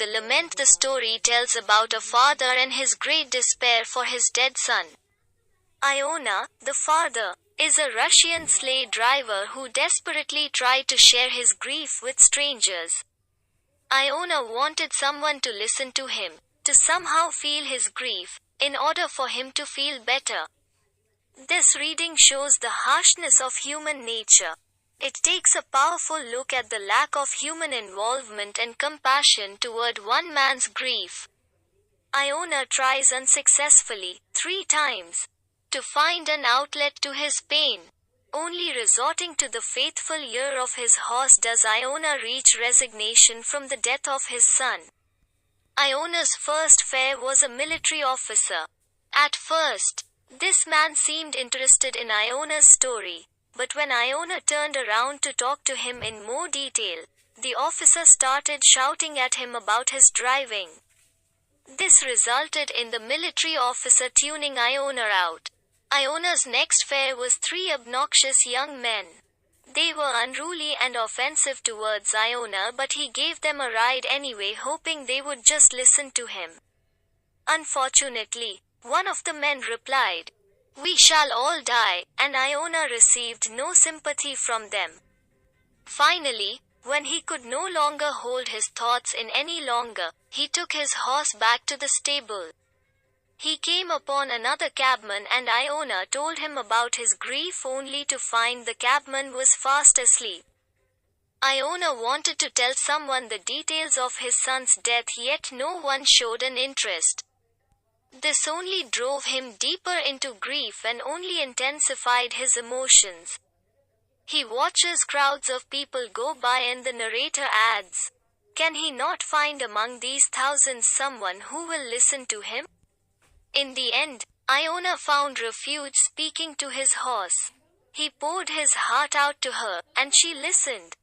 the lament, the story tells about a father and his great despair for his dead son. Iona, the father, is a Russian sleigh driver who desperately tried to share his grief with strangers. Iona wanted someone to listen to him, to somehow feel his grief, in order for him to feel better. This reading shows the harshness of human nature. It takes a powerful look at the lack of human involvement and compassion toward one man's grief. Iona tries unsuccessfully, 3 times, to find an outlet to his pain. Only resorting to the faithful ear of his horse does Iona reach resignation from the death of his son. Iona's first fare was a military officer. At first, this man seemed interested in Iona's story, but when Iona turned around to talk to him in more detail, the officer started shouting at him about his driving. This resulted in the military officer tuning Iona out. Iona's next fare was 3 obnoxious young men. They were unruly and offensive towards Iona, but he gave them a ride anyway, hoping they would just listen to him. Unfortunately, one of the men replied, "We shall all die," and Iona received no sympathy from them. Finally, when he could no longer hold his thoughts in any longer, he took his horse back to the stable. He came upon another cabman and Iona told him about his grief only to find the cabman was fast asleep. Iona wanted to tell someone the details of his son's death, yet no one showed an interest. This only drove him deeper into grief and only intensified his emotions. He watches crowds of people go by and the narrator adds, "Can he not find among these thousands someone who will listen to him?" In the end, Iona found refuge speaking to his horse. He poured his heart out to her, and she listened.